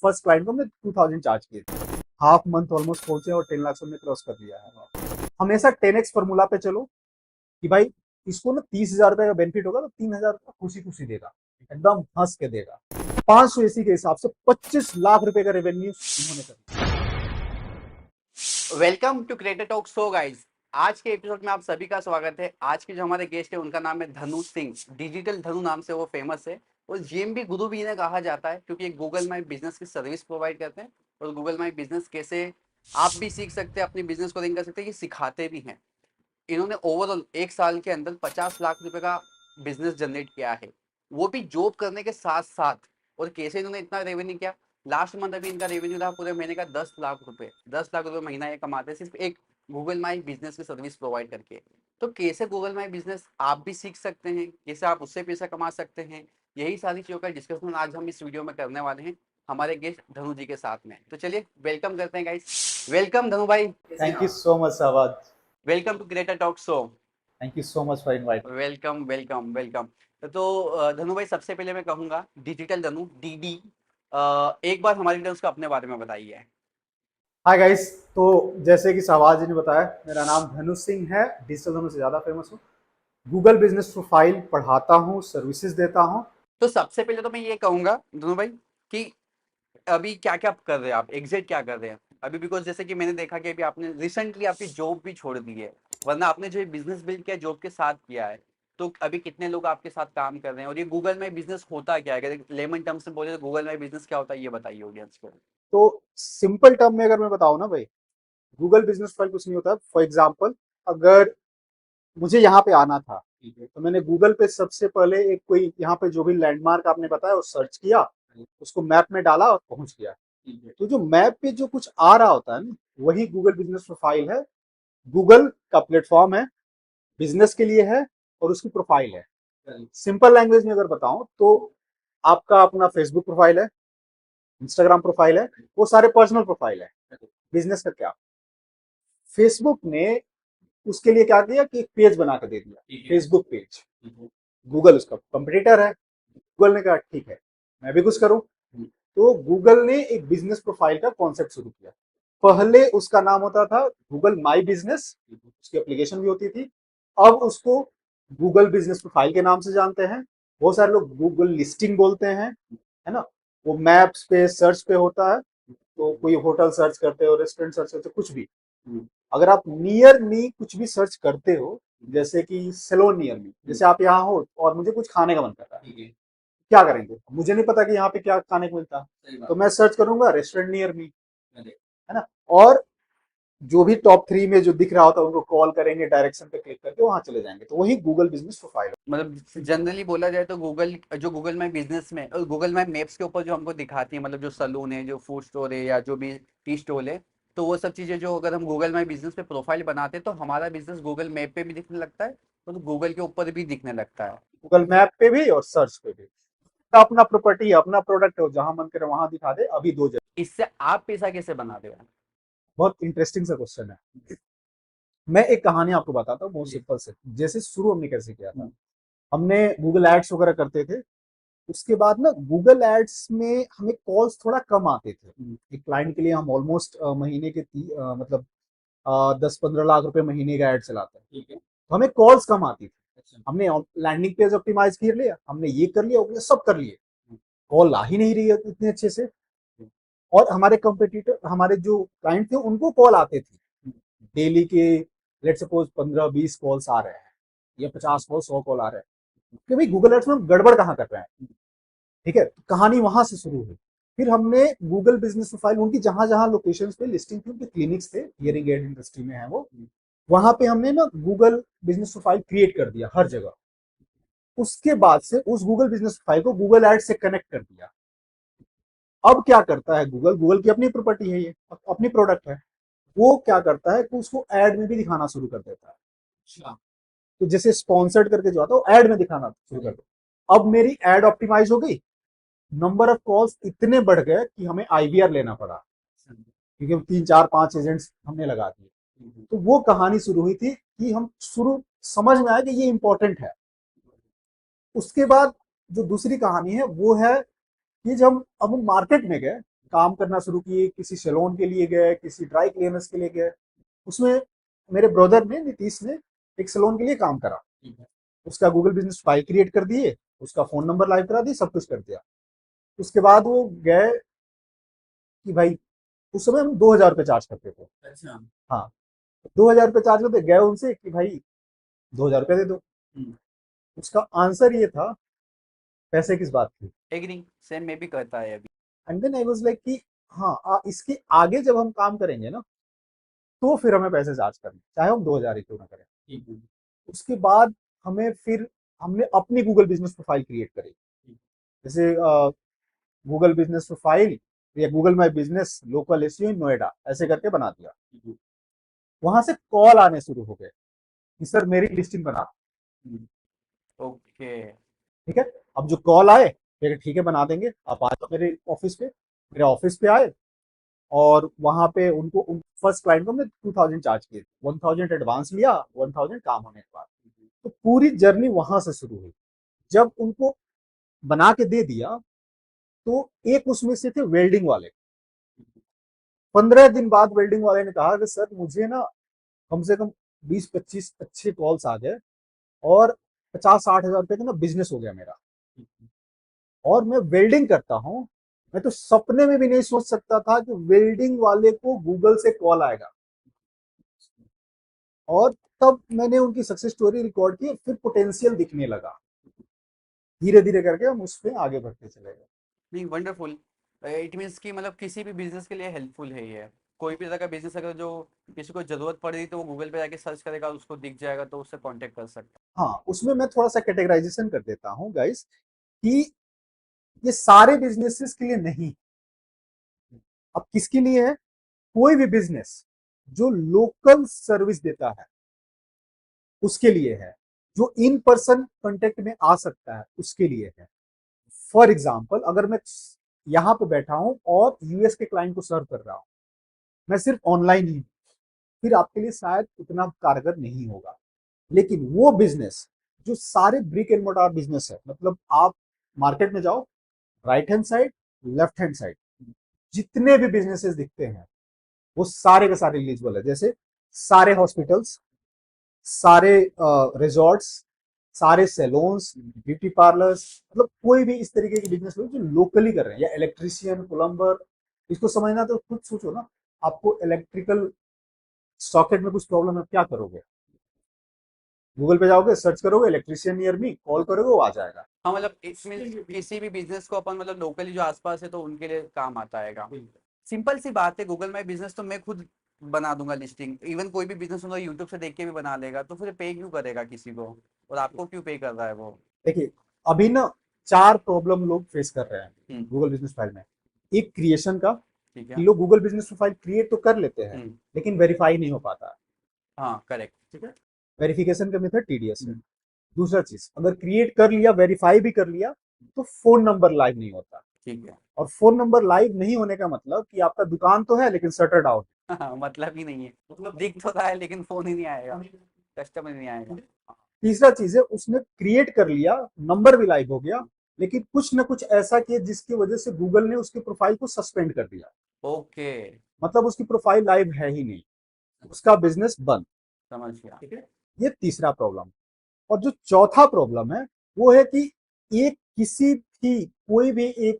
First client को हमने 2000 charge किए थे। हाफ मंथ ऑलमोस्ट पहुंचे और 10 लाख हमने क्रॉस कर दिया है। हमेशा 10x फॉर्मूला पे चलो कि भाई इसको ना 30,000 रुपए का बेनिफिट होगा तो 3,000 रुपया खुशी खुशी देगा, एकदम हंस के देगा। 500 एसी के हिसाब से 25 लाख रुपए का रेवेन्यू इन्होंने कर। Welcome to creator talk show guys. आज के एपिसोड में आप सभी का स्वागत है। आज के जो हमारे गेस्ट है उनका नाम है धनु सिंह। डिजिटल धनु नाम से वो फेमस है और जीएमबी गुरु भी इन्हें कहा जाता है क्योंकि गूगल माई बिजनेस की सर्विस प्रोवाइड करते हैं और गूगल माई बिजनेस कैसे आप भी सीख सकते हैं, अपनी बिजनेस को रन कर सकते हैं, ये सिखाते भी हैं। इन्होंने ओवरऑल 1 साल के अंदर 50 लाख रुपए का बिजनेस जनरेट किया है, वो भी जॉब करने के साथ साथ। और कैसे इन्होंने इतना रेवेन्यू किया, लास्ट मंथ अभी इनका रेवेन्यू था पूरे महीने का 10 लाख रुपए। 10 लाख रुपए महीना ये कमाते हैं सिर्फ एक गूगल माई बिजनेस की सर्विस प्रोवाइड करके। तो कैसे गूगल माई बिजनेस आप भी सीख सकते हैं, कैसे आप उससे पैसा कमा सकते हैं, यही सारी चीजों का डिस्कशन आज हम इस वीडियो में करने वाले हैं हमारे गेस्ट धनु जी के साथ में। तो चलिए वेलकम करते हैं गाइस। वेलकम धनु भाई। Thank you so much Sehwag. Welcome to creator talk show. Thank you so much for invite. Welcome welcome welcome. तो धनु भाई, सबसे पहले मैं कहूंगा डिजिटल धनु डीडी, एक बार हमारे लिए उसका अपने बारे में बताइए। हाय गाइस, तो जैसे कि सहवाग जी ने बताया, मेरा नाम धनु सिंह है। डिजिटल धनु से ज़्यादा फेमस हूँ। गूगल बिजनेस प्रोफाइल पढ़ाता हूँ, सर्विसेज देता हूँ। तो सबसे पहले तो मैं ये कहूंगा धनु भाई कि अभी क्या क्या कर रहे हैं आप, एग्जैक्ट क्या कर रहे हैं अभी, बिकॉज जैसे कि मैंने देखा कि अभी आपने रिसेंटली आपकी जॉब भी छोड़ दी है, वरना आपने जो बिजनेस बिल्ड किया जॉब के साथ किया है। तो अभी कितने लोग आपके साथ काम कर रहे हैं और ये गूगल माई बिजनेस होता क्या है, अगर लेमन टर्म्स में बोले तो गूगल माई बिजनेस क्या होता है ये बताइए ऑडियंस को। तो सिंपल टर्म में अगर मैं बताऊँ ना भाई, गूगल बिजनेस प्रोफाइल कुछ नहीं होता। फॉर एग्जाम्पल, अगर मुझे यहाँ पे आना था, ठीक है, तो मैंने गूगल पे सबसे पहले एक कोई यहाँ पे जो भी लैंडमार्क आपने बताया वो सर्च किया, उसको मैप में डाला और पहुंच गया। तो जो मैप पे जो कुछ आ रहा होता है ना, वही गूगल बिजनेस प्रोफाइल है। गूगल का प्लेटफॉर्म है, बिजनेस के लिए है और उसकी प्रोफाइल है। सिंपल लैंग्वेज में अगर बताऊं तो आपका अपना फेसबुक प्रोफाइल है, इंस्टाग्राम प्रोफाइल है, वो सारे पर्सनल प्रोफाइल है। बिजनेस का क्या, फेसबुक ने उसके लिए क्या किया कि एक पेज बना कर दे दिया, फेसबुक पेज। गूगल उसका कंपटीटर है। गूगल ने कहा ठीक है मैं भी कुछ करूं, तो गूगल ने एक बिजनेस प्रोफाइल का कॉन्सेप्ट शुरू किया। पहले उसका नाम होता था गूगल माई बिजनेस, उसकी एप्लीकेशन भी होती थी। अब उसको गूगल बिजनेस प्रोफाइल के नाम से जानते हैं। बहुत सारे लोग गूगल लिस्टिंग बोलते हैं, है ना। वो मैप्स पे सर्च पे होता है, तो कोई होटल सर्च करते हो, रेस्टोरेंट सर्च करते हो, कुछ भी। अगर आप नियर मी कुछ भी सर्च करते हो, जैसे कि सेलोन नियर मी, जैसे आप यहाँ हो और मुझे कुछ खाने का मन कर रहा है, क्या करेंगे, मुझे नहीं पता कि यहाँ पे क्या खाने को मिलता, तो मैं सर्च करूंगा रेस्टोरेंट नियर मी, है ना। और जो भी टॉप 3 में जो दिख रहा होता है उनको कॉल करेंगे, डायरेक्शन पे क्लिक करके वहां चले जाएंगे। तो वही गूगल बिजनेस प्रोफाइल। मतलब जनरली बोला जाए तो गूगल जो गूगल माई बिजनेस में और गूगल माई मैप्स के ऊपर जो हमको दिखाती है, मतलब जो सलून है, जो फूड स्टोर है या जो भी टी स्टॉल है, तो वो सब चीज़ें जो अगर हम गूगल माई बिजनेस पे प्रोफाइल बनाते हैं तो हमारा बिजनेस गूगल मैप पे भी दिखने लगता है और गूगल के ऊपर भी दिखने लगता है। गूगल मैप पे भी और सर्च पे भी। तो अपना प्रॉपर्टी, अपना प्रोडक्ट हो, जहां मन करे वहां दिखा दे। अभी दो जगह। इससे आप पैसा कैसे बनाते हो? बहुत इंटरेस्टिंग सा क्वेश्चन है। मैं एक कहानी आपको बताता हूँ, बहुत सिंपल से। जैसे शुरू हमने कैसे किया था, हमने गूगल एड्स वगैरह करते थे। उसके बाद ना गूगल एड्स में हमें कॉल्स थोड़ा कम आते थे। एक क्लाइंट के लिए हम ऑलमोस्ट महीने के मतलब 10-15 लाख रुपए महीने का एड चलाते हैं, ठीक है। तो हमें कॉल्स कम आती थी। हमने लैंडिंग पेज ऑप्टिमाइज कर लिया, हमने ये कर लिया, वो कर लिया, सब कर लिए, कॉल आ ही नहीं रही है इतने अच्छे से। और हमारे कंपटीटर, हमारे जो क्लाइंट थे, उनको कॉल आते थे डेली के, लेट सपोज 15-20 कॉल्स आ रहे हैं या 50 कॉल, 100 कॉल आ रहे हैं कि भाई गूगल एड्स में हम गड़बड़ कहाँ कर रहे हैं, ठीक है। तो कहानी वहां से शुरू हुई। फिर हमने गूगल बिजनेस प्रोफाइल, उनकी जहां जहां लोकेशन पे लिस्टिंग थी, उनके क्लिनिक्स थे, हियरिंग एड इंडस्ट्री में है वो, वहां पे हमने ना गूगल बिजनेस प्रोफाइल क्रिएट कर दिया हर जगह। उसके बाद से उस गूगल बिजनेस प्रोफाइल को गूगल एड से कनेक्ट कर दिया। अब क्या करता है गूगल, गूगल की अपनी प्रॉपर्टी है, ये अपनी प्रोडक्ट है, वो क्या करता है कि उसको एड में भी दिखाना शुरू कर देता है। अच्छा। तो जैसे स्पॉन्सर्ड करके जो आता है वो एड में दिखाना शुरू कर देता है। अब मेरी एड ऑप्टिमाइज हो गई, नंबर ऑफ कॉल्स इतने बढ़ गए कि हमें आईवीआर लेना पड़ा, क्योंकि 3-4-5 एजेंट्स हमने लगा दिए। तो वो कहानी शुरू हुई थी कि हम शुरू समझ में आया कि ये इंपॉर्टेंट है। उसके बाद जो दूसरी कहानी है वो है कि जब अब हम मार्केट में गए, काम करना शुरू किए, किसी सैलून के लिए गए, किसी ड्राई क्लीनर्स के लिए गए। उसमें मेरे ब्रदर ने, नीतीश ने, एक सैलून के लिए काम करा। उसका गूगल बिजनेस फाइल क्रिएट कर दिए, उसका फोन नंबर लाइव करा दिए, सब कुछ कर दिया। उसके बाद वो गए कि भाई, उस समय हम 2,000 रुपये चार्ज करते थे। अच्छा। हाँ, 2,000 रुपये चार्ज करते गए उनसे कि भाई 2,000 रुपये दे दो। उसका आंसर ये था, पैसे किस बात की। एग्री, सेम में भी करता है अभी। And then I was like कि हाँ, इसके आगे जब हम काम करेंगे ना, तो फिर हमें पैसे चार्ज करने, चाहे हम 2,000 ही क्यों ना करें। उसके बाद हमने अपनी गूगल बिजनेस प्रोफाइल क्रिएट करी। जैसे गूगल बिजनेस प्रोफाइल या Google my business local SEO in Noida, ऐसे करके बना दिया। वहां से कॉल आने शुरू हो गए कि सर मेरी लिस्टिंग बना। ओके। ठीक है, अब जो कॉल आए, ठीक है बना देंगे, आप आ जाओ मेरे ऑफिस पे। मेरे ऑफिस पे आए, और वहां पे उनको फर्स्ट क्लाइंट को हमने 2,000 चार्ज किए, 1,000 एडवांस लिया, 1,000 काम होने के बाद। तो पूरी जर्नी वहां से शुरू हुई। जब उनको बना के दे दिया, तो एक उसमें से थे वेल्डिंग वाले। 15 दिन बाद वेल्डिंग वाले ने कहा कि सर मुझे ना कम से कम 20-25 अच्छे कॉल्स आ गए, और 50-60 हज़ार रुपए का ना बिजनेस हो गया मेरा, और मैं वेल्डिंग करता हूँ। मैं तो सपने में भी नहीं सोच सकता था कि वेल्डिंग वाले को गूगल से कॉल आएगा। और तब मैंने उनकी सक्सेस स्टोरी रिकॉर्ड की, फिर पोटेंशियल दिखने लगा। धीरे धीरे करके हम उस पर आगे बढ़ते चले गए। नहीं, वंडरफुल। इट मीन्स कि मतलब किसी भी बिजनेस के लिए हेल्पफुल है ये। कोई भी तरह का बिजनेस अगर जो किसी को जरूरत पड़ी तो वो गूगल पे जाके सर्च करेगा, उसको दिख जाएगा तो उससे कांटेक्ट कर सकता हाँ, उसमें मैं थोड़ा सा कैटेगराइजेशन कर देता हूँ गाइस, कि ये सारे बिजनेसेस के लिए नहीं। अब किसके लिए है? कोई भी बिजनेस जो लोकल सर्विस देता है, उसके लिए है। जो इन पर्सन कांटेक्ट में आ सकता है, उसके लिए है। फॉर एग्जाम्पल, अगर मैं यहां पे बैठा हूं और यूएस के क्लाइंट को सर्व कर रहा हूं, मैं सिर्फ ऑनलाइन ही हूं, फिर आपके लिए शायद उतना कारगर नहीं होगा। लेकिन वो बिजनेस जो सारे ब्रिक एंड मोटार बिजनेस है, मतलब आप मार्केट में जाओ, right hand side, left hand side, जितने भी बिजनेसेस दिखते हैं, वो सारे के सारे एलिजिबल है। जैसे सारे हॉस्पिटल्स, सारे रिजॉर्ट्स, सारे सैलून्स, ब्यूटी पार्लर्स, मतलब कोई भी इस तरीके के बिजनेस लोग जो लोकली कर रहे हैं, या इलेक्ट्रिशियन, प्लम्बर। इसको समझना तो खुद सोचो ना, आपको इलेक्ट्रिकल सॉकेट में कुछ प्रॉब्लम है, क्या करोगे? गूगल पे जाओगे, सर्च करोगे इलेक्ट्रिशियन नियर मी, कॉल करोगे, वो आ जाएगा। हाँ, मतलब इसमें किसी भी बिजनेस को अपन मतलब लोकली जो आसपास है तो उनके लिए काम आता है। सिंपल सी बात है, गूगल माई बिजनेस तो मैं खुद बना दूंगा लिस्टिंग। इवन कोई भी बिजनेस होगा यूट्यूब से देख के भी बना लेगा, तो फिर पे क्यों करेगा किसी को? और आपको क्यों पे कर रहा है वो? देखिए, अभी ना 4 प्रॉब्लम लोग फेस कर रहे हैं हम्म। गूगल बिजनेस फाइल में। एक क्रिएशन का, ठीक कि है। लोग गूगल बिजनेस प्रोफाइल क्रिएट तो कर लेते हैं, लेकिन वेरीफाई नहीं हो पाता। हाँ, करेक्ट। ठीक है, वेरिफिकेशन का मेथड टीडीएस है। दूसरा चीज, अगर क्रिएट कर लिया, वेरीफाई भी कर लिया, तो फोन नंबर लाइव नहीं होता। ठीक है। और फोन नंबर लाइव नहीं होने का मतलब कि आपका दुकान तो है, लेकिन शटर डाउन। हाँ, मतलब ही नहीं है, मतलब दिख तो रहा है लेकिन फोन ही नहीं आएगा, कस्टमर नहीं आएगा। तीसरा चीज है, उसने क्रिएट कर लिया, नंबर भी लाइव हो गया, लेकिन कुछ ना कुछ ऐसा किया जिसकी वजह से गूगल ने उसके प्रोफाइल को सस्पेंड कर दिया। ओके, मतलब उसकी प्रोफाइल लाइव है ही नहीं, उसका बिजनेस बंद। समझ गया। ठीक है, ये तीसरा प्रॉब्लम। और जो चौथा प्रॉब्लम है, वो है कि एक किसी भी कोई भी एक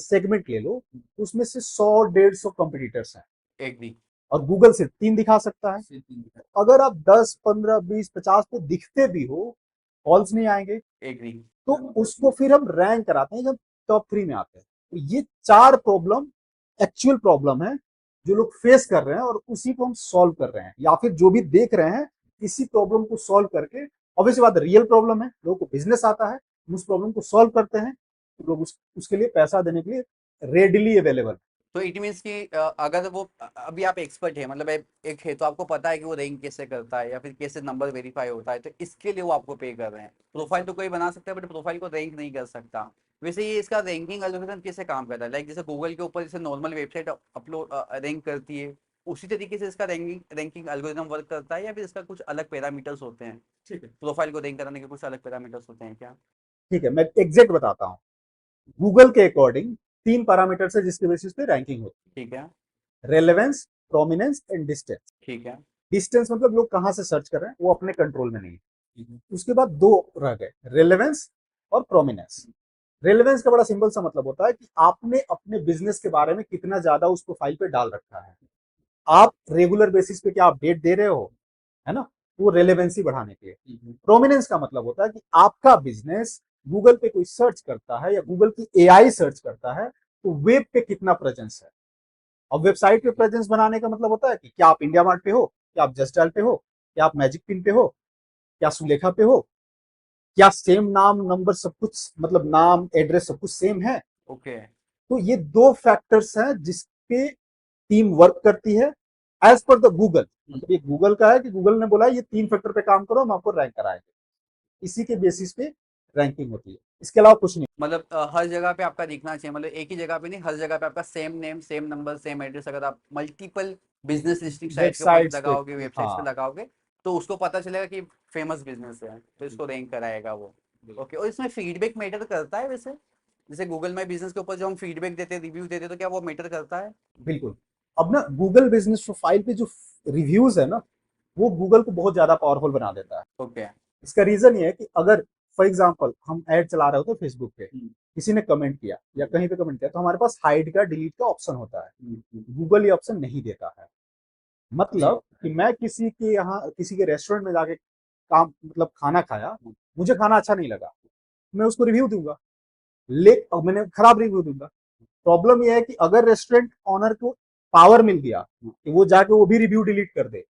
सेगमेंट ले लो, उसमें से 100-150 कंपटीटर्स हैं, एग्री। और गूगल सिर्फ 3 दिखा सकता है। अगर आप 10, 15, 20, 50 पे दिखते भी हो, कॉल्स नहीं आएंगे। एग्री। तो उसको फिर हम रैंक कराते हैं जब टॉप 3 में आते हैं। तो ये 4 प्रॉब्लम एक्चुअल प्रॉब्लम है जो लोग फेस कर रहे हैं, और उसी को हम सॉल्व कर रहे हैं, या फिर जो भी देख रहे हैं, इसी प्रॉब्लम को सॉल्व करके। ऑब्वियसली बात, रियल प्रॉब्लम है, लोगों को बिजनेस आता है, उस प्रॉब्लम को सॉल्व करते हैं, तो लोग उसके लिए पैसा देने के लिए रेडिली अवेलेबल। तो इट मीन्स कि अगर वो अभी आप एक्सपर्ट है, मतलब एक है तो आपको पता है कि वो रैंक कैसे करता है या फिर कैसे नंबर वेरीफाई होता है, तो इसके लिए वो आपको पे कर रहे हैं। प्रोफाइल तो कोई बना सकता है, बट प्रोफाइल को रैंक नहीं कर सकता। वैसे ये इसका रैंकिंग एल्गोरिथम कैसे काम करता है? लाइक जैसे गूगल के ऊपर जैसे नॉर्मल वेबसाइट अपलोड रैंक करती है, उसी तरीके से इसका रैंकिंग एल्गोरिथम वर्क करता है, या फिर इसका कुछ अलग पैरामीटर्स होते हैं? ठीक है, प्रोफाइल को रैंक कराने के कुछ अलग पैरामीटर्स होते हैं क्या? ठीक है, मैं एग्जैक्ट बताता हूँ। गूगल के अकॉर्डिंग 3 पैरामीटर्स है जिसके बेसिस पे रैंकिंग होती ठीक है। है, रेलेवेंस, प्रोमिनेंस एंड डिस्टेंस। ठीक है। डिस्टेंस मतलब लोग कहां से सर्च कर रहे हैं, वो अपने कंट्रोल में नहीं है। उसके बाद दो रह गए, रेलेवेंस और प्रोमिनेंस। रेलेवेंस का बड़ा सिंपल सा मतलब होता है कि आपने अपने बिजनेस के बारे में कितना ज्यादा उस प्रोफाइल पे डाल रखा है, आप रेगुलर बेसिस पे क्या अपडेट दे रहे हो, है ना, वो रेलेवेंसी बढ़ाने के लिए। प्रोमिनेंस का मतलब होता है कि आपका बिजनेस गूगल पे कोई सर्च करता है या गूगल की एआई सर्च करता है तो वेब पे कितना प्रेजेंस है। अब वेबसाइट पे प्रेजेंस बनाने का मतलब होता है कि क्या आप इंडिया मार्ट पे हो, क्या आप जस्ट डायल पे हो, क्या आप मैजिक पिन पे हो, क्या सुलेखा पे हो, क्या सेम नाम नंबर सब कुछ, मतलब नाम एड्रेस सब कुछ सेम है। ओके। तो ये दो फैक्टर्स हैं जिसपे टीम वर्क करती है एज पर द गूगल। मतलब ये गूगल का है कि गूगल ने बोला ये 3 फैक्टर पे काम करो, हम आपको रैंक कराएंगे। इसी के बेसिस पे रैंकिंग होती है, इसके अलावा कुछ नहीं। मतलब हर जगह पे आपका दिखना चाहिए, मतलब एक ही जगह पे नहीं, हर जगह पे आपका same name, same number, same address. अगर आप मल्टीपल बिजनेस लिस्टिंग साइट के ऊपर वेबसाइट्स पे, लगाओगे, वेबसाइट्स पे हाँ लगाओगे, तो उसको पता चलेगा कि फेमस बिजनेस है, तो इसको रैंक कराएगा वो। ओके। और इसमें फीडबैक मैटर करता है वैसे? जैसे गूगल माई बिजनेस के ऊपर जो हम फीडबैक देते हैं, रिव्यू देते हैं, तो क्या वो मैटर करता है? बिल्कुल। अब ना गूगल बिजनेस प्रोफाइल पे जो रिव्यूज है ना, वो गूगल को बहुत ज्यादा पावरफुल बना देता है। ओके। इसका रीजन ये है कि अगर फॉर एग्जांपल हम ऐड चला रहे होते हैं फेसबुक पे, किसी ने कमेंट किया या कहीं पे कमेंट किया, तो हमारे पास हाइड का, डिलीट का ऑप्शन होता है। गूगल ये ऑप्शन नहीं देता है। मतलब कि मैं किसी के यहाँ, किसी के रेस्टोरेंट में जाके काम, मतलब खाना खाया, मुझे खाना अच्छा नहीं लगा, मैं उसको रिव्यू दूंगा, ले अब मैंने खराब रिव्यू दूंगा। प्रॉब्लम यह है कि अगर रेस्टोरेंट ऑनर को पावर मिल गया कि वो जाके वो भी रिव्यू डिलीट कर दे,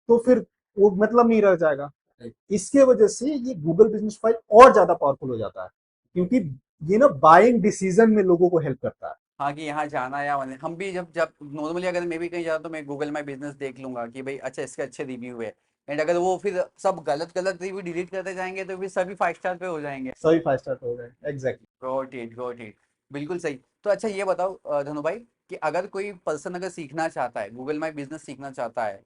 तो फिर वो मतलब नहीं रह जाएगा। इसके वजह से ये गूगल बिजनेस फाइल और ज्यादा पावरफुल हो जाता है, क्योंकि ये ना बाइंग डिसीजन में लोगों को हेल्प करता है। हाँ, कि यहाँ जाना या वहाँ, हम भी जब जब नॉर्मली अगर मैं भी कहीं जाता तो मैं गूगल माई बिजनेस देख लूंगा कि भाई अच्छा इसके अच्छे रिव्यू है। एंड अगर वो फिर सब गलत गलत रिव्यू डिलीट करते जाएंगे तो फिर सभी 5 स्टार पे हो जाएंगे। सभी 5 स्टार हो गए, exactly. Got it, got it. बिल्कुल सही। तो अच्छा ये बताओ धनु भाई, कि अगर कोई पर्सन अगर सीखना चाहता है, गूगल माई बिजनेस सीखना चाहता है,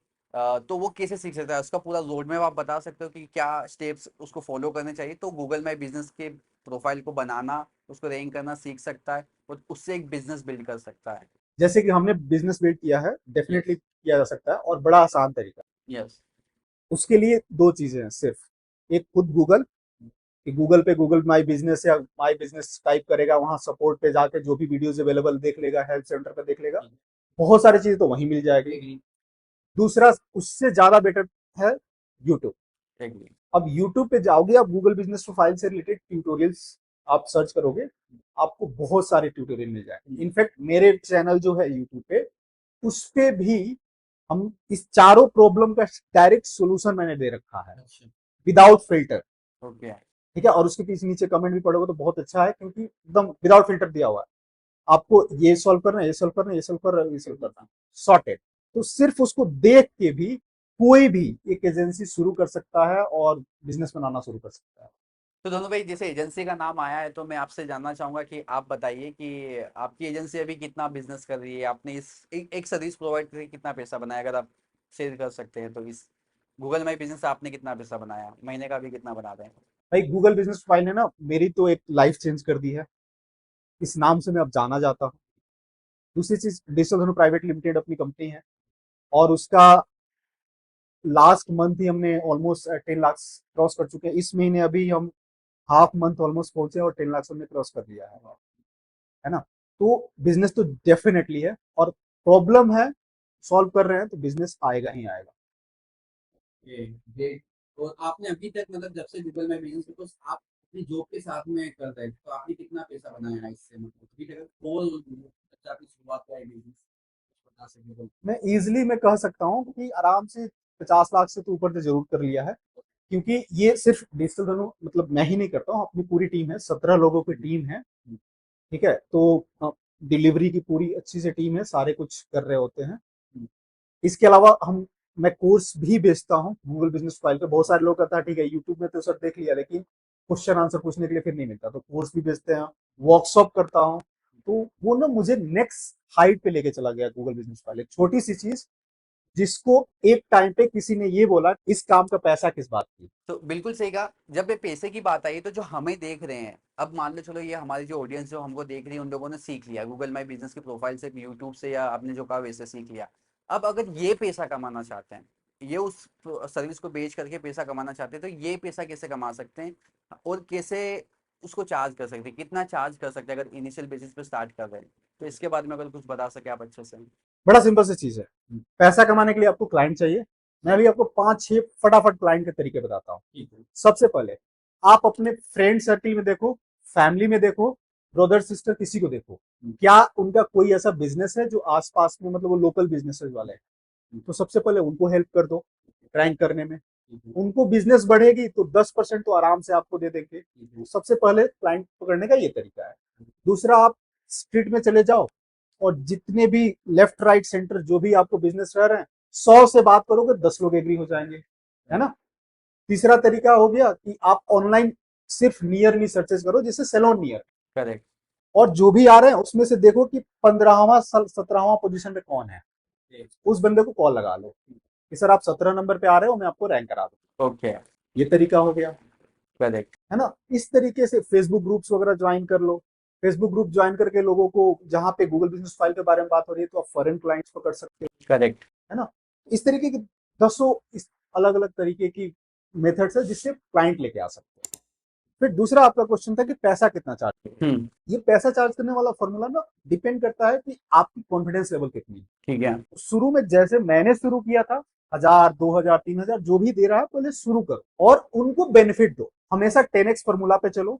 तो वो कैसे सीख सकता है? उसका पूरा रोड मैप आप बता सकते हो कि क्या स्टेप्स उसको फॉलो करने चाहिए तो गूगल माई बिजनेस के प्रोफाइल को बनाना, उसको रैंक करना सीख सकता है और उससे एक बिजनेस बिल्ड कर सकता है? जैसे कि हमने बिजनेस बिल्ड किया है, डेफिनेटली किया जा सकता है, और बड़ा आसान तरीका। यस। उसके लिए दो चीजें हैं सिर्फ, एक खुद गूगल, कि गूगल पे गूगल माई बिजनेस या माई बिजनेस टाइप करेगा, वहां सपोर्ट पे जाके जो भी वीडियोस अवेलेबल देख लेगा, हेल्प सेंटर पे देख लेगा, बहुत सारी चीजें तो वहीं मिल जाएगी। दूसरा, उससे ज्यादा बेटर है यूट्यूब। एग्री। अब यूट्यूब पे जाओगे, आप गूगल बिजनेस प्रोफाइल से रिलेटेड ट्यूटोरियल्स आप सर्च करोगे, आपको बहुत सारे ट्यूटोरियल मिल जाएंगे। इनफैक्ट मेरे चैनल जो है यूट्यूब पे, उस पे भी हम इस चारों प्रॉब्लम का डायरेक्ट सोल्यूशन मैंने दे रखा है, विदाउट फिल्टर। ओके। ठीक है, और उसके पीछे नीचे कमेंट भी पढ़ोगे तो बहुत अच्छा है, क्योंकि एकदम विदाउट फिल्टर दिया हुआ है। आपको ये सॉल्व करना है, ये सॉल्व करना है, ये सॉल्व करना है, ये सॉल्व करना है, सॉर्टेड। तो सिर्फ उसको देख के भी कोई भी एक एजेंसी शुरू कर सकता है और बिजनेस बनाना शुरू कर सकता है। तो दोनों भाई, जैसे एजेंसी का नाम आया है तो मैं आपसे जानना चाहूंगा कि आप बताइए कि आपकी एजेंसी अभी कितना बिजनेस कर रही है, आपने इस एक सर्विस प्रोवाइड करके कितना पैसा बनाया, अगर आप शेयर कर सकते हैं तो। इस गूगल माई बिजनेस से आपने कितना पैसा बनाया, महीने का भी कितना बना रहे हैं? भाई गूगल बिजनेस फाइल ने ना मेरी तो एक लाइफ चेंज कर दी है, इस नाम से मैं अब जाना जाता हूँ। दूसरी चीज, डिजिटल धनु प्राइवेट लिमिटेड अपनी कंपनी है, और उसका लास्ट मंथ ही हमने ऑलमोस्ट 10 लाख क्रॉस कर चुके हैं। इस महीने अभी हम हाफ मंथ ऑलमोस्ट पहुंचे और 10 लाख हमने क्रॉस कर लिया है ना। तो बिजनेस तो डेफिनेटली है, और प्रॉब्लम है, सॉल्व कर रहे हैं तो बिजनेस आएगा ही आएगा। ग्रेट। और आपने अभी तक, मतलब जब से गूगल में बिजनेस, तो आप अपनी जॉब के साथ में कर रहे थे, तो आपने कितना पैसा बनाया है इससे? मतलब अभी तक होल जब आपकी शुरुआत का है बिजनेस, बता सके तो। मैं इजिली मैं कह सकता हूँ कि आराम से 50 लाख से तो ऊपर से जरूर कर लिया है, क्योंकि ये सिर्फ डिजिटल धनु मतलब मैं ही नहीं करता हूँ, अपनी पूरी टीम है, 17 लोगों की टीम है। ठीक है, तो डिलीवरी की पूरी अच्छी से टीम है, सारे कुछ कर रहे होते हैं। इसके अलावा हम मैं कोर्स भी बेचता हूँ गूगल बिजनेस फाइल पे। बहुत सारे लोग कहता है ठीक है यूट्यूब में तो सर देख लिया, लेकिन क्वेश्चन आंसर पूछने के लिए फिर नहीं मिलता, तो कोर्स भी बेचते हैं, वर्कशॉप करता हूँ। तो वो ना मुझे नेक्स्ट हाइट पे लेके चला गया गूगल बिजनेस फाइल। एक छोटी सी चीज जिसको एक टाइम पे किसी ने ये बोला इस काम का पैसा किस बात की। तो बिल्कुल सही कहा। जब ये पैसे की बात आई तो जो हमें देख रहे हैं, अब मान लो चलो ये हमारी जो ऑडियंस जो हमको देख रही है उन लोगों ने सीख लिया गूगल माई बिजनेस की प्रोफाइल से, यूट्यूब से, या आपने जो कहा वैसे सीख लिया। अब अगर ये पैसा कमाना चाहते हैं, ये उस सर्विस को बेच करके पैसा कमाना चाहते हैं, तो ये पैसा कैसे कमा सकते हैं और कैसे उसको चार्ज कर सकते हैं, कितना चार्ज कर सकते हैं अगर इनिशियल बेसिस पे स्टार्ट कर रहे हैं? तो इसके बारे में अगर कुछ बता सके आप अच्छे से। बड़ा सिंपल सी चीज है। पैसा कमाने के लिए आपको क्लाइंट चाहिए। मैं अभी आपको 5-6 फटाफट क्लाइंट के तरीके बताता हूँ। सबसे पहले आप अपने फ्रेंड सर्किल में देखो, फैमिली में देखो, ब्रदर सिस्टर किसी को देखो, क्या उनका कोई ऐसा बिजनेस है जो आसपास में, मतलब वो लोकल बिजनेसेस वाले हैं, तो सबसे पहले उनको हेल्प कर दो रैंक करने में। उनको बिजनेस बढ़ेगी तो 10% तो आराम से आपको दे देंगे। सबसे पहले क्लाइंट पकड़ने का ये तरीका है। दूसरा, आप स्ट्रीट में चले जाओ और जितने भी लेफ्ट राइट सेंटर जो भी आपको बिजनेस रह रहे हैं, 100 से बात करोगे 10 लोग एग्री हो जाएंगे, है ना। तीसरा तरीका हो गया कि आप ऑनलाइन सिर्फ नियर मी सर्चेस करो, जिससे सेलोन नियर, करेक्ट। और जो भी आ रहे हैं उसमें से देखो कि 15वां 17वां पोजीशन पे कौन है, उस बंदे को कॉल लगा लो कि सर आप 17 नंबर पे आ रहे हो, मैं आपको रैंक करा दूं। ओके। ये तरीका हो गया, करेक्ट। है ना। इस तरीके से फेसबुक ग्रुप्स वगैरह ज्वाइन कर लो। फेसबुक ग्रुप ज्वाइन करके लोगों को, जहां पे गूगल बिजनेस फाइल के बारे में बात हो रही है, तो आप फॉरेन क्लाइंट्स पकड़ सकते हो, करेक्ट। है ना। इस तरीके की दसों इस अलग अलग तरीके की मेथड्स है जिससे क्लाइंट लेके आ सकते हैं। फिर दूसरा आपका क्वेश्चन था कि पैसा कितना चार्ज करें। ये पैसा चार्ज करने वाला फॉर्मूला ना डिपेंड करता है कि आपकी कॉन्फिडेंस लेवल कितनी है। ठीक है। शुरू में जैसे मैंने शुरू किया था, 1000 2000 3000 जो भी दे रहा है, पहले शुरू करो और उनको बेनिफिट दो। हमेशा 10x फॉर्मूला पे चलो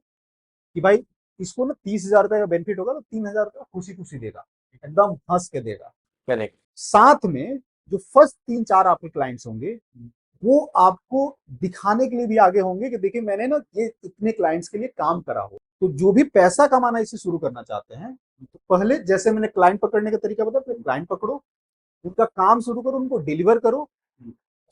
कि भाई इसको ना 30,000 रुपए का बेनिफिट होगा तो 3,000 रुपया खुशी खुशी देगा, एकदम हंस के देगा। करेक्ट। साथ में जो फर्स्ट 3-4 आपके क्लाइंट्स होंगे, वो आपको दिखाने के लिए भी आगे होंगे कि देखिए मैंने ना ये इतने क्लाइंट्स के लिए काम करा हो। तो जो भी पैसा कमाना इसे शुरू करना चाहते हैं, तो पहले जैसे मैंने क्लाइंट पकड़ने का तरीका बताया, पहले क्लाइंट पकड़ो, उनका काम शुरू करो, उनको डिलीवर करो।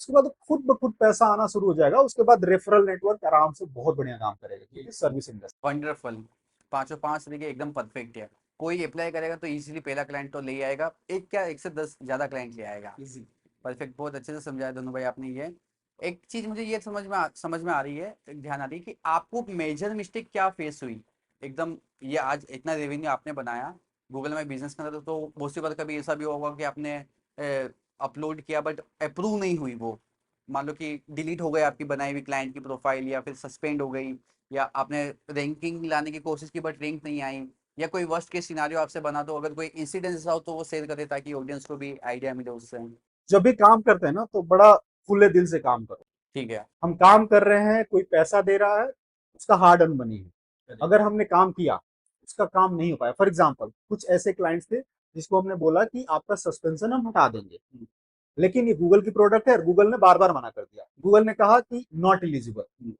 उसके बाद खुद ब खुद पैसा आना शुरू हो जाएगा। उसके बाद रेफरल नेटवर्क आराम से बहुत बढ़िया काम करेगा, क्योंकि सर्विस इंडस्ट्री। वंडरफुल। पांचों पांच तरीके एकदम परफेक्ट है। कोई अप्लाई करेगा तो इजीली पहला क्लाइंट तो ले ही आएगा, एक क्या, एक से 10 ज्यादा क्लाइंट ले आएगा। परफेक्ट, बहुत अच्छे से समझाया दोनों भाई आपने ये। एक चीज मुझे ये समझ में आ रही है, एक ध्यान आ रही है कि आपको मेजर मिस्टेक क्या फेस हुई एकदम। ये आज इतना रेवेन्यू आपने बनाया गूगल में बिजनेस के अंदर, तो बहुत सी बार कभी ऐसा भी होगा कि आपने अपलोड किया बट अप्रूव नहीं हुई वो, मान लो कि डिलीट हो गई आपकी बनाई हुई क्लाइंट की प्रोफाइल, या फिर सस्पेंड हो गई, या आपने रैंकिंग लाने की कोशिश की बट रैंक नहीं आई, या कोई वर्स्ट केस सिनारियो आपसे बना, तो अगर कोई इंसिडेंट ऐसा हो तो वो शेयर करें ताकि ऑडियंस को भी आइडिया मिले उससे। जब भी काम करते हैं ना, तो बड़ा खुले दिल से काम करो। ठीक है। हम काम कर रहे हैं, कोई पैसा दे रहा है, उसका हार्ड अर्न मनी है। अगर हमने काम किया, उसका काम नहीं हो पाया, फॉर एग्जाम्पल कुछ ऐसे क्लाइंट्स थे जिसको हमने बोला कि आपका सस्पेंशन हम हटा देंगे, लेकिन ये गूगल की प्रोडक्ट है, गूगल ने बार बार मना कर दिया। गूगल ने कहा कि नॉट एलिजिबल।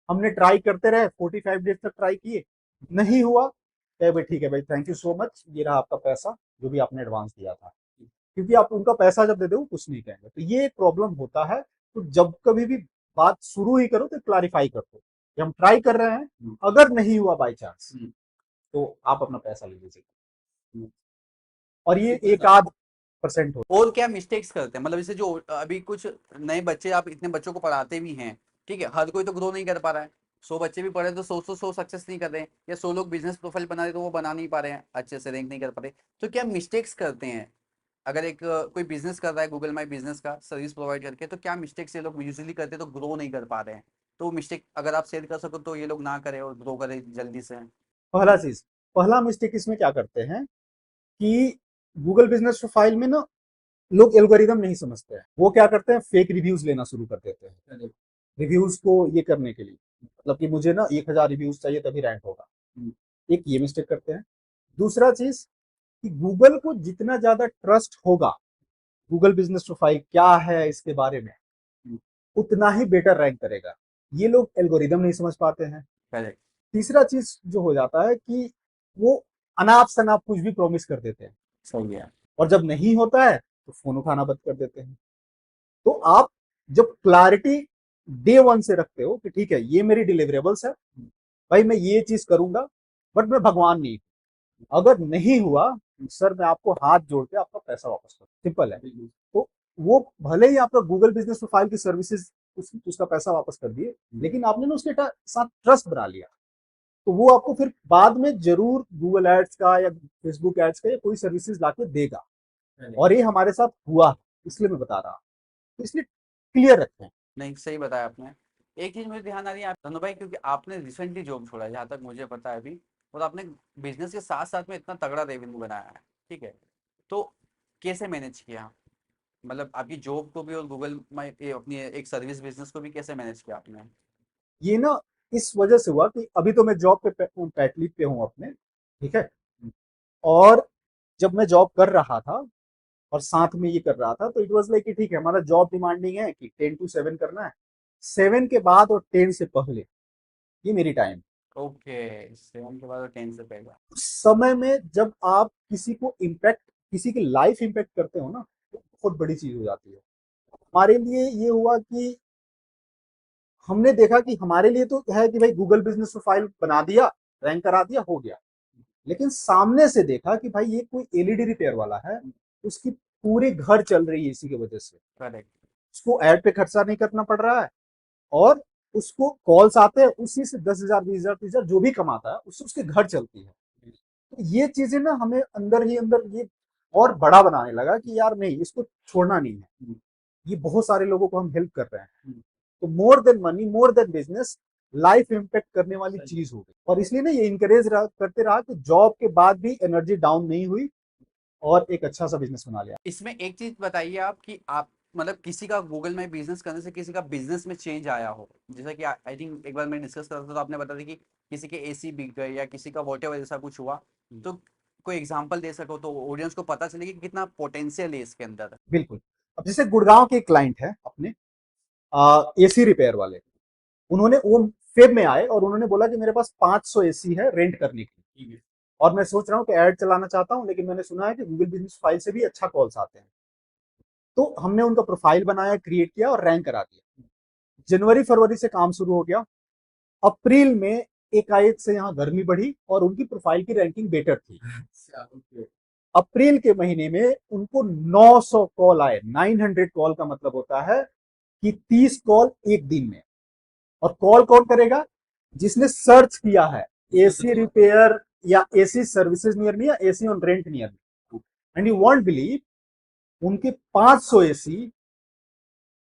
हमने ट्राई करते रहे, 45 डेज तक ट्राई किए, नहीं हुआ। कहे भाई ठीक है भाई, थैंक यू सो मच, ये रहा आपका पैसा जो भी आपने एडवांस दिया था। क्योंकि आप उनका पैसा जब दे दो कुछ नहीं कहेंगे, तो ये एक प्रॉब्लम होता है। तो जब कभी भी बात शुरू ही करो तो क्लैरिफाई कर दो कि हम ट्राई कर रहे हैं, अगर नहीं हुआ बाई चांस तो आप अपना पैसा ले लीजिए। और ये एक आध परसेंट हो। और क्या मिस्टेक्स करते हैं, मतलब जैसे जो अभी कुछ नए बच्चे, आप इतने बच्चों को पढ़ाते भी हैं, ठीक है, हर कोई तो ग्रो नहीं कर पा रहा है। 100 बच्चे भी पढ़े तो 100 सक्सेस नहीं कर रहे हैं, या 100 लोग बिजनेस प्रोफाइल बना रहे तो वो बना नहीं पा रहे हैं अच्छे से, रैंक नहीं कर पा रहे। तो क्या मिस्टेक्स करते हैं अगर एक कोई बिजनेस कर रहा है गूगल माई बिजनेस का सर्विस प्रोवाइड करके, तो क्या मिस्टेक्स ये लोग यूजुअली करते हैं तो ग्रो नहीं कर पा रहे हैं? तो मिस्टेक अगर आप शेयर कर सको तो ये लोग ना करें और ग्रो करें जल्दी से। पहला चीज, पहला मिस्टेक इसमें क्या करते हैं कि गूगल बिजनेस प्रोफाइल में ना लोग एल्गोरिदम नहीं समझते हैं। वो क्या करते हैं, फेक रिव्यूज लेना शुरू कर देते हैं रिव्यूज को ये करने के लिए, मतलब कि मुझे ना 1000 रिव्यूज चाहिए तभी रैंक होगा। एक ये मिस्टेक करते हैं। दूसरा चीज कि गूगल को जितना ज्यादा ट्रस्ट होगा गूगल बिजनेस प्रोफाइल क्या है इसके बारे में, उतना ही बेटर रैंक करेगा। ये लोग एल्गोरिदम नहीं समझ पाते हैं। करेक्ट। तीसरा चीज जो हो जाता है कि वो अनाप शनाप कुछ भी प्रॉमिस कर देते हैं, सही है। और जब नहीं होता है तो फोन उठाना बंद कर देते हैं। तो आप जब क्लैरिटी डे वन से रखते हो कि ठीक है ये मेरी डिलीवरेबल्स है, भाई मैं ये चीज करूंगा, बट मैं भगवान नहीं, अगर नहीं हुआ सर मैं आपको हाथ जोड़ के आपका पैसा वापस करूँ, सिंपल है। तो वो भले ही आपका गूगल बिजनेस प्रोफाइल की सर्विसेज उसका पैसा वापस कर दिए, लेकिन आपने ना उसके साथ ट्रस्ट बना लिया, तो वो आपको फिर बाद में जरूर गूगल एड्स का या फेसबुक एड्स का या कोई सर्विसेज लाके देगा। और ये हमारे साथ हुआ, इसलिए मैं बता रहा हूँ, तो इसलिए क्लियर रखें। नहीं, सही बताया आपने। एक चीज मुझे ध्यान आ रही है आप धनु भाई, क्योंकि आपने रिसेंटली जॉब छोड़ा है जहाँ तक मुझे पता है अभी, और आपने बिजनेस के साथ साथ में इतना तगड़ा रेवेन्यू बनाया है, ठीक है, तो कैसे मैनेज किया? मतलब आपकी जॉब को भी और गूगल माई अपनी एक सर्विस बिजनेस को भी कैसे मैनेज किया आपने? ये ना इस वजह से हुआ कि अभी तो मैं जॉब पे पैट लीव पे हूँ अपने, ठीक है। और जब मैं जॉब कर रहा था और साथ में ये कर रहा था, तो इट वाज लाइक कि ठीक है, हमारा जॉब डिमांडिंग है कि 10 to 7 करना है, 7 के बाद और 10 से पहले ये मेरी टाइम। ओके, 7 के बाद और 10 से पहले। उस समय में जब आप किसी को इम्पैक्ट, किसी की लाइफ इम्पैक्ट करते हो ना, तो बहुत बड़ी चीज हो जाती है। हमारे लिए ये हुआ कि हमने देखा कि हमारे लिए तो है कि भाई गूगल बिजनेस प्रोफाइल बना दिया, रैंक करा दिया, हो गया। लेकिन सामने से देखा कि भाई ये कोई एलईडी रिपेयर वाला है, उसकी पूरे घर चल रही है इसी की वजह से। करेक्ट। उसको ऐड पे खर्चा नहीं करना पड़ रहा है, और उसको कॉल्स आते हैं, उसी से 10,000 20,000 30,000 जो भी कमाता है उससे उसके घर चलती है। तो ये चीजें ना हमें अंदर ही अंदर ये और बड़ा बनाने लगा कि यार नहीं, इसको छोड़ना नहीं है, ये बहुत सारे लोगों को हम हेल्प कर रहे हैं। तो more than money, more than business, life impact करने वाली चीज हो गई। और इसलिए ना ये इंकरेज करते रहा कि जॉब के बाद भी एनर्जी डाउन नहीं हुई, और एक अच्छा सा बिजनेस बना लिया। इसमें एक चीज बताइए आप कि आप मतलब किसी का गूगल में बिजनेस करने से किसी का बिजनेस में चेंज आया हो, जैसा कि आई थिंक एक बार मैं डिस्कस कर रहा था तो आपने बताया कि किसी के एसी बिक गए या किसी का वॉटेवर ऐसा कुछ हुआ, तो कोई एग्जांपल दे सको तो ऑडियंस को पता चले कि कितना पोटेंशियल है इसके अंदर। बिल्कुल। अब जैसे गुड़गांव के एक क्लाइंट है अपने, एसी रिपेयर वाले, उन्होंने वो फेब में आए और उन्होंने बोला कि मेरे पास 500 एसी है रेंट करने के लिए, और मैं सोच रहा हूँ कि ऐड चलाना चाहता हूँ, लेकिन मैंने सुना है कि गूगल बिजनेस फाइल से भी अच्छा कॉल्स आते हैं। तो हमने उनका प्रोफाइल बनाया, क्रिएट किया और रैंक करा दिया। जनवरी फरवरी से काम शुरू हो गया। अप्रैल में एकाएक से यहाँ गर्मी बढ़ी और उनकी प्रोफाइल की रैंकिंग बेटर थी। अप्रैल के महीने में उनको 900 कॉल आए। 900 कॉल का मतलब होता है कि 30 कॉल एक दिन में। और कॉल कौन करेगा? जिसने सर्च किया है एसी रिपेयर या एसी सर्विसेज नियर मी या AC on rent near me. And you won't believe, उनके 500 एसी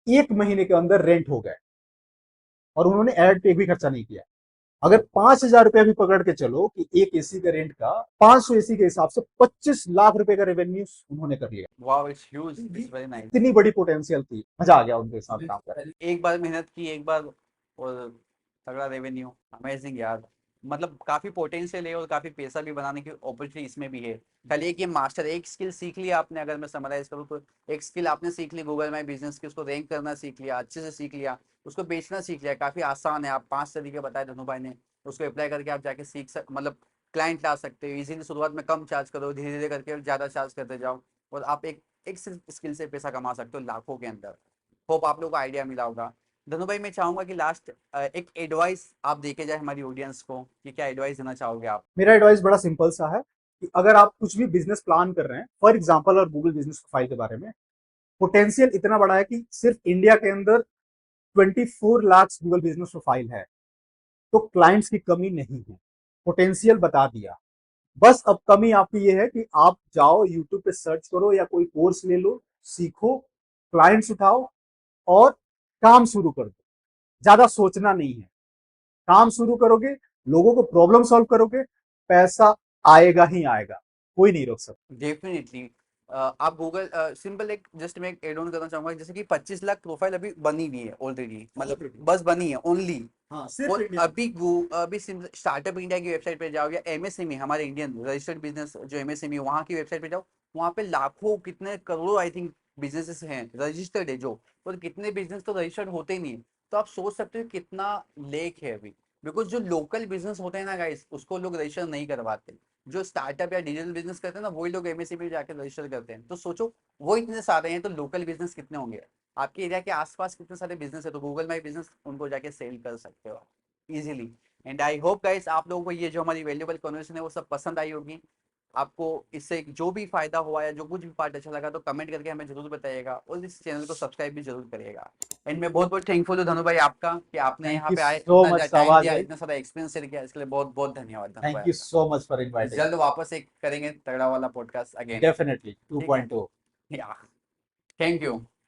एक महीने के अंदर रेंट हो गए, और उन्होंने एड पे भी खर्चा नहीं किया। अगर 5,000 रुपया भी पकड़ के चलो कि एक एसी का रेंट का, 500 एसी के हिसाब से 25 लाख रुपए का रेवेन्यू उन्होंने कर लिया। Wow, it's huge, it's very nice. इतनी बड़ी पोटेंशियल थी, मजा आ गया उनके साथ काम करके। एक बार मेहनत की, एक बार और तगड़ा रेवेन्यू, अमेजिंग यार। मतलब काफी पोटेंशियल है और काफी पैसा भी बनाने की अपॉर्चुनिटी इसमें भी है। कल एक ये मास्टर एक स्किल सीख लिया आपने, अगर मैं समराइज करूँ तो एक स्किल आपने सीख ली गूगल माई बिजनेस की, उसको रैंक करना सीख लिया, अच्छे से सीख लिया, उसको बेचना सीख लिया। काफी आसान है, आप 5 तरीके बताए धनु भाई ने, उसको अप्लाई करके आप जाके सीख सक मतलब क्लाइंट ला सकते हो इजीली। शुरुआत में कम चार्ज करो, धीरे धीरे करके ज्यादा चार्ज करते जाओ, और आप एक स्किल से पैसा कमा सकते हो लाखों के अंदर। होप आप लोगों को आइडिया मिला होगा। धनु भाई, मैं चाहूंगा कि लास्ट एक एडवाइस आप देके जाए हमारी ऑडियंस को, कि क्या एडवाइस देना चाहोगे आप? मेरा एडवाइस बड़ा सिंपल सा है कि अगर आप कुछ भी बिजनेस प्लान कर रहे हैं, फॉर एग्जाम्पल, और गूगल बिजनेस प्रोफाइल के बारे में, पोटेंशियल इतना बड़ा है कि सिर्फ इंडिया के अंदर 24 लाख गूगल बिजनेस प्रोफाइल है। तो क्लाइंट्स की कमी नहीं है, पोटेंशियल बता दिया। बस अब कमी आपकी ये है कि आप जाओ यूट्यूब पे सर्च करो या कोई कोर्स ले लो, सीखो, क्लाइंट्स उठाओ और काम शुरू कर दो। ज्यादा सोचना नहीं है, काम शुरू करोगे, लोगों को प्रॉब्लम सॉल्व करोगे, पैसा आएगा ही आएगा, कोई नहीं रोक सकता। डेफिनेटली। आप गूगल सिंपल एक जस्ट मैं एक एड ऑन करना चाहूंगा, जैसे कि 25 लाख प्रोफाइल अभी बनी हुई है ऑलरेडी, मतलब बस बनी है ओनली। हाँ, सिर्फ और इंडिया। अभी स्टार्टअप इंडिया की वेबसाइट पे जाओ या एमएसएमई हमारे इंडियन रजिस्टर्ड बिजनेस जो एमएसएमई वहाँ की वेबसाइट पे जाओ, वहाँ पे लाखों कितने करोड़ों आई थिंक बिजनेसेस हैं रजिस्टर्ड है जो, और कितने बिजनेस तो रजिस्टर्ड होते ही नहीं है। तो आप सोच सकते हो कितना लेक है अभी। बिकॉज जो लोकल बिजनेस होते हैं ना गाइस, उसको लोग रजिस्टर नहीं करवाते। जो स्टार्टअप या डिजिटल बिजनेस करते हैं ना, वही लोग एमएसएमई में जाकर रजिस्टर करते हैं। तो सोचो वो इतने सारे हैं तो लोकल बिजनेस कितने होंगे, आपके एरिया के आसपास कितने सारे बिजनेस है, तो गूगल माई बिजनेस उनको जाके सेल कर सकते हो easily. And I hope guys आप लोगों को ये जो हमारी वैल्यूबल कन्वर्सेशन है वो सब पसंद आई होगी। आपको इससे जो भी फायदा हुआ या जो कुछ भी पार्ट अच्छा लगा तो कमेंट करके हमें जरूर बताइएगा और इस चैनल को सब्सक्राइब भी जरूर करिएगा। एंड मैं बहुत बहुत थैंकफुल हूँ धनु भाई आपका कि आपने थैंक यहाँ यू पे आए, सो इतना मच टाइम शहबाज दिया, भाई। इतना सारा एक्सपीरियंस शेयर किया, इसके लिए बहुत बहुत धन्यवाद धनु भाई थैंक यू आपका। सो मच फॉर इनवाइटिंग। जल्द वापस एक करेंगे तगड़ा वाला पॉडकास्ट अगेन। डेफिनेटली ठीक है 2.0। या थैंक यू।